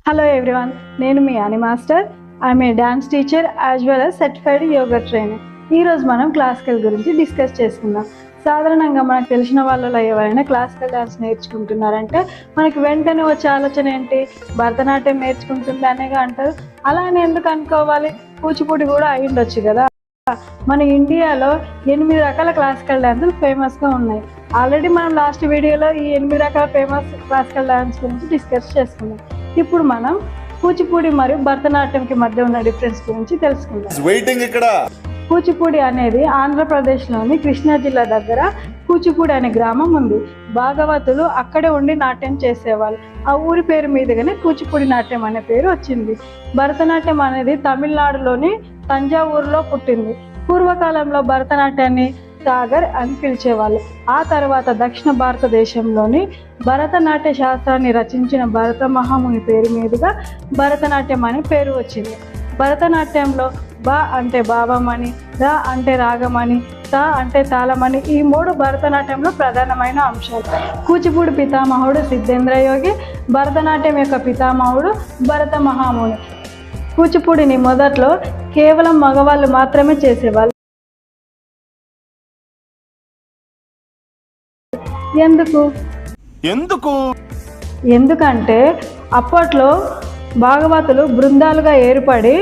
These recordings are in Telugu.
Hello everyone, నేను మీ అని master. I'm a dance teacher as well as certified yoga trainer. ఈరోజు మనం క్లాసికల్ గురించి డిస్కస్ చేసుకుందాం. సాధారణంగా మనకు తెలిసిన వాళ్ళలో ఎవరైనా క్లాసికల్ డాన్స్ నేర్చుకుంటున్నారంటే మనకి వెంటనే వచ్చే ఆలోచన ఏంటి, భరతనాట్యం నేర్చుకుంటుంది అనేగా అంటారు. అలా అని ఎందుకు అనుకోవాలి, కూచిపూడి కూడా అయి ఉండొచ్చు కదా. మన ఇండియాలో 8 రకాల క్లాసికల్ డాన్సులు ఫేమస్గా ఉన్నాయి. ఆల్రెడీ మనం లాస్ట్ వీడియోలో ఈ 8 రకాల ఫేమస్ క్లాసికల్ డాన్స్ గురించి డిస్కస్ చేసుకున్నాం. ఇప్పుడు మనం కూచిపూడి మరియు భరతనాట్యంకి మధ్య ఉన్న డిఫరెన్స్ గురించి తెలుసుకుందాం. కూచిపూడి అనేది ఆంధ్రప్రదేశ్లోని కృష్ణా జిల్లా దగ్గర కూచిపూడి అనే గ్రామం ఉంది. భాగవతులు అక్కడే ఉండి నాట్యం చేసేవాళ్ళు. ఆ ఊరి పేరు మీదుగానే కూచిపూడి నాట్యం అనే పేరు వచ్చింది. భరతనాట్యం అనేది తమిళనాడులోని తంజావూరులో పుట్టింది. పూర్వకాలంలో భరతనాట్యాన్ని సాగర్ అని పిలిచేవాళ్ళు. ఆ తర్వాత దక్షిణ భారతదేశంలోని భరతనాట్య శాస్త్రాన్ని రచించిన భరత మహాముని పేరు మీదుగా భరతనాట్యం అనే పేరు వచ్చింది. భరతనాట్యంలో బ అంటే భావమని, ర అంటే రాగమని, త అంటే తాళమని, ఈ 3 భరతనాట్యంలో ప్రధానమైన అంశాలు. కూచిపూడి పితామహుడు సిద్ధేంద్ర యోగి, భరతనాట్యం యొక్క పితామహుడు భరత మహాముని. కూచిపూడిని మొదట్లో కేవలం మగవాళ్ళు మాత్రమే చేసేవాళ్ళు. ఎందుకంటే అప్పట్లో భాగవతులు బృందాలుగా ఏర్పడి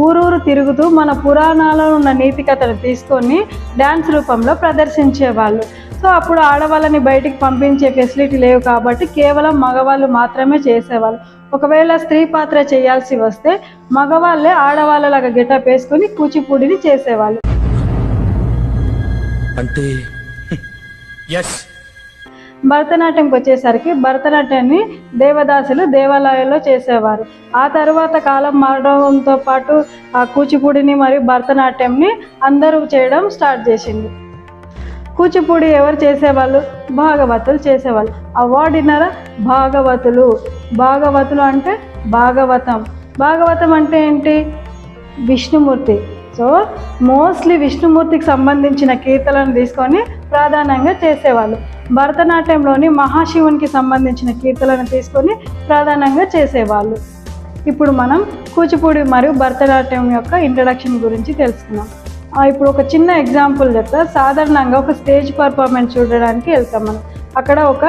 ఊరూరు తిరుగుతూ మన పురాణాలలో ఉన్న నీతి కథను తీసుకొని డ్యాన్స్ రూపంలో ప్రదర్శించేవాళ్ళు. సో అప్పుడు ఆడవాళ్ళని బయటికి పంపించే ఫెసిలిటీ లేవు కాబట్టి కేవలం మగవాళ్ళు మాత్రమే చేసేవాళ్ళు. ఒకవేళ స్త్రీ పాత్ర చేయాల్సి వస్తే మగవాళ్ళే ఆడవాళ్ళలాగా గెటప్ వేసుకొని కూచిపూడిని చేసేవాళ్ళు. అంటే భరతనాట్యంకి వచ్చేసరికి భరతనాట్యాన్ని దేవదాసులు దేవాలయాల్లో చేసేవారు. ఆ తర్వాత కాలం మారడంతో పాటు ఆ కూచిపూడిని మరియు భరతనాట్యంని అందరూ చేయడం స్టార్ట్ చేసింది. కూచిపూడి ఎవరు చేసేవాళ్ళు? భాగవతులు చేసేవాళ్ళు. అవార్డు విన్నారా? భాగవతులు అంటే భాగవతం. భాగవతం అంటే ఏంటి? విష్ణుమూర్తి. సో మోస్ట్లీ విష్ణుమూర్తికి సంబంధించిన కీర్తనలను తీసుకొని ప్రాధాన్యంగా చేసేవాళ్ళు. భరతనాట్యంలోని మహాశివునికి సంబంధించిన కీర్తనలను తీసుకొని ప్రధానంగా చేసేవాళ్ళు. ఇప్పుడు మనం కూచిపూడి మరియు భరతనాట్యం యొక్క ఇంట్రడక్షన్ గురించి తెలుసుకున్నాం. ఇప్పుడు ఒక చిన్న ఎగ్జాంపుల్ చెప్తా. సాధారణంగా ఒక స్టేజ్ పర్ఫార్మెన్స్ చూడడానికి వెళ్తాం మనం. అక్కడ ఒక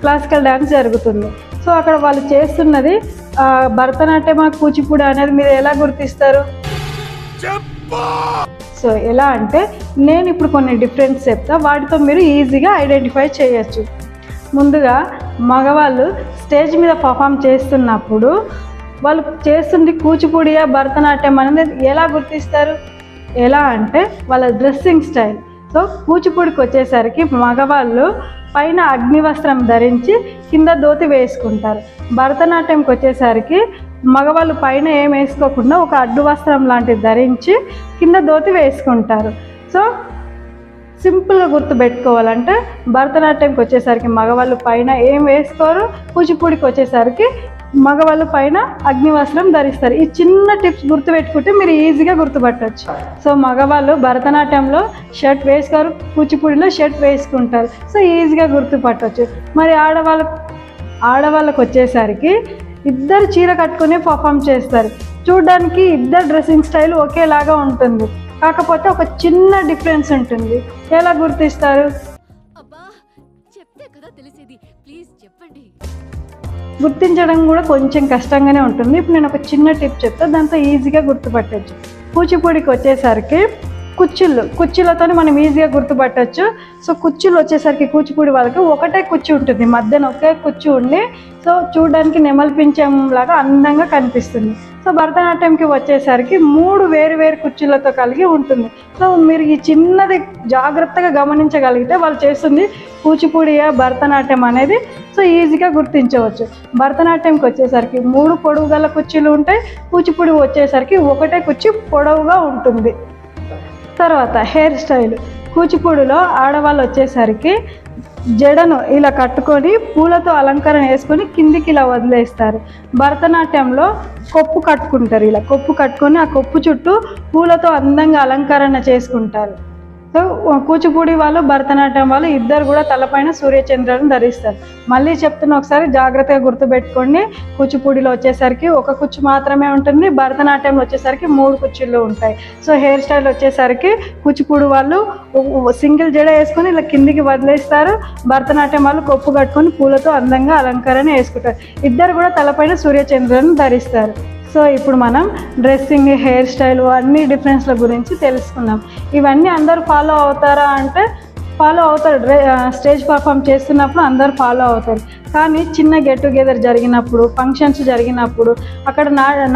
క్లాసికల్ డ్యాన్స్ జరుగుతుంది. సో అక్కడ వాళ్ళు చేస్తున్నది భరతనాట్యమా కూచిపూడి అనేది మీరు ఎలా గుర్తిస్తారు? సో ఎలా అంటే నేను ఇప్పుడు కొన్ని డిఫరెన్స్ చెప్తా, వాటితో మీరు ఈజీగా ఐడెంటిఫై చేయొచ్చు. ముందుగా మగవాళ్ళు స్టేజ్ మీద పర్ఫామ్ చేస్తున్నప్పుడు వాళ్ళు చేస్తుంది కూచిపూడియా భరతనాట్యం అనేది ఎలా గుర్తిస్తారు? ఎలా అంటే వాళ్ళ డ్రెస్సింగ్ స్టైల్. సో కూచిపూడికి వచ్చేసరికి మగవాళ్ళు పైన అగ్నివస్త్రం ధరించి కింద ధోతి వేసుకుంటారు. భరతనాట్యంకి వచ్చేసరికి మగవాళ్ళు పైన ఏం వేసుకోకుండా ఒక అడ్డు వస్త్రం లాంటిది ధరించి కింద ధోతి వేసుకుంటారు. సో సింపుల్గా గుర్తుపెట్టుకోవాలంటే భరతనాట్యంకి వచ్చేసరికి మగవాళ్ళు పైన ఏం వేసుకోరు, కూచిపూడికి వచ్చేసరికి మగవాళ్ళు పైన అగ్నివస్త్రం ధరిస్తారు. ఈ చిన్న టిప్స్ గుర్తుపెట్టుకుంటే మీరు ఈజీగా గుర్తుపట్టవచ్చు. సో మగవాళ్ళు భరతనాట్యంలో షర్ట్ వేసుకోరు, కూచిపూడిలో షర్ట్ వేసుకుంటారు. సో ఈజీగా గుర్తుపట్టవచ్చు. మరి ఆడవాళ్ళకు వచ్చేసరికి ఇద్దరు చీర కట్టుకుని పర్ఫామ్ చేస్తారు. చూడడానికి ఇద్దరు డ్రెస్సింగ్ స్టైల్ ఒకేలాగా ఉంటుంది, కాకపోతే ఒక చిన్న డిఫరెన్స్ ఉంటుంది. ఎలా గుర్తిస్తారు? గుర్తించడం కూడా కొంచెం కష్టంగానే ఉంటుంది. ఇప్పుడు నేను ఒక చిన్న టిప్ చెప్తా, దాంతో ఈజీగా గుర్తుపట్టచ్చు. కూచిపూడికి వచ్చేసరికి కుర్చీలతో మనం ఈజీగా గుర్తుపట్టచ్చు. సో కుర్చీలు వచ్చేసరికి కూచిపూడి వాళ్ళకి ఒకటే కుర్చీ ఉంటుంది, మధ్యన ఒకే కుర్చీ ఉండి సో చూడడానికి నెమలి పింఛం లాగా అందంగా కనిపిస్తుంది. సో భరతనాట్యంకి వచ్చేసరికి 3 వేరు కుర్చీలతో కలిగి ఉంటుంది. సో మీరు ఈ చిన్నది జాగ్రత్తగా గమనించగలిగితే వాళ్ళు చేస్తుంది కూచిపూడియా భరతనాట్యం అనేది సో ఈజీగా గుర్తించవచ్చు. భరతనాట్యంకి వచ్చేసరికి 3 పొడవు గల కుర్చీలు ఉంటాయి, కూచిపూడి వచ్చేసరికి ఒకటే కుర్చీ పొడవుగా ఉంటుంది. తర్వాత హెయిర్ స్టైల్. కూచిపూడిలో ఆడవాళ్ళు వచ్చేసరికి జడను ఇలా కట్టుకొని పూలతో అలంకరణ వేసుకొని కిందికి ఇలా వదిలేస్తారు. భరతనాట్యంలో కొప్పు కట్టుకుంటారు. ఇలా కొప్పు కట్టుకొని ఆ కొప్పు చుట్టూ పూలతో అందంగా అలంకరణ చేసుకుంటారు. సో కూచిపూడి వాళ్ళు భరతనాట్యం వాళ్ళు ఇద్దరు కూడా తలపైన సూర్యచంద్రులను ధరిస్తారు. మళ్ళీ చెప్తున్నా, ఒకసారి జాగ్రత్తగా గుర్తుపెట్టుకోండి. కూచిపూడిలో వచ్చేసరికి ఒక కుచ్చు మాత్రమే ఉంటుంది, భరతనాట్యంలో వచ్చేసరికి 3 కుచ్చుళ్ళు ఉంటాయి. సో హెయిర్ స్టైల్ వచ్చేసరికి కూచిపూడి వాళ్ళు సింగిల్ జడ వేసుకొని ఇలా కిందికి వదిలేస్తారు, భరతనాట్యం వాళ్ళు కొప్పు కట్టుకొని పూలతో అందంగా అలంకరణ వేసుకుంటారు. ఇద్దరు కూడా తలపైన సూర్యచంద్రులను ధరిస్తారు. సో ఇప్పుడు మనం డ్రెస్సింగ్, హెయిర్ స్టైల్ అన్ని డిఫరెన్స్ల గురించి తెలుసుకుందాం. ఇవన్నీ అందరూ ఫాలో అవుతారా అంటే ఫాలో అవుతారు. స్టేజ్ పర్ఫామ్ చేస్తున్నప్పుడు అందరూ ఫాలో అవుతారు. కానీ చిన్న గెట్ టుగెదర్ జరిగినప్పుడు, ఫంక్షన్స్ జరిగినప్పుడు, అక్కడ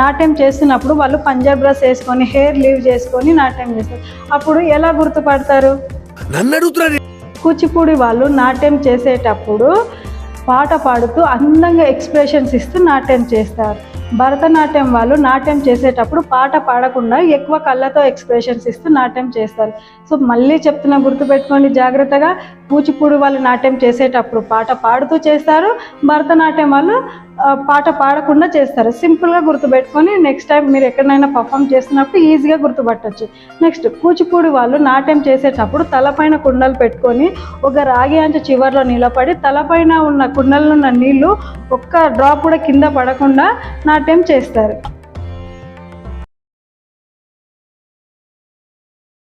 నాట్యం చేస్తున్నప్పుడు వాళ్ళు పంజాబ్ డ్రెస్ వేసుకొని హెయిర్ లీవ్ చేసుకొని నాట్యం చేస్తారు. అప్పుడు ఎలా గుర్తుపడతారు? కూచిపూడి వాళ్ళు నాట్యం చేసేటప్పుడు పాట పాడుతూ అందంగా ఎక్స్ప్రెషన్స్ ఇస్తూ నాట్యం చేస్తారు. భరతనాట్యం వాళ్ళు నాట్యం చేసేటప్పుడు పాట పాడకుండా ఎక్కువ కళ్ళతో ఎక్స్ప్రెషన్స్ ఇస్తూ నాట్యం చేస్తారు. సో మళ్ళీ చెప్తున్నా, గుర్తుపెట్టుకోండి జాగ్రత్తగా. కూచిపూడి వాళ్ళు నాట్యం చేసేటప్పుడు పాట పాడుతూ చేస్తారు, భరతనాట్యం వాళ్ళు పాట పాడకుండా చేస్తారు. సింపుల్గా గుర్తుపెట్టుకొని నెక్స్ట్ టైం మీరు ఎక్కడైనా పర్ఫామ్ చేస్తున్నప్పుడు ఈజీగా గుర్తుపట్టవచ్చు. నెక్స్ట్, కూచిపూడి వాళ్ళు నాట్యం చేసేటప్పుడు తలపైన కుండలు పెట్టుకొని ఒక రాగి అంచు చివర్లో నిలబడి తలపైన ఉన్న కుండల్లో ఉన్న నీళ్లు ఒక్క డ్రాప్ కూడా కింద పడకుండా నాట్యం చేస్తారు.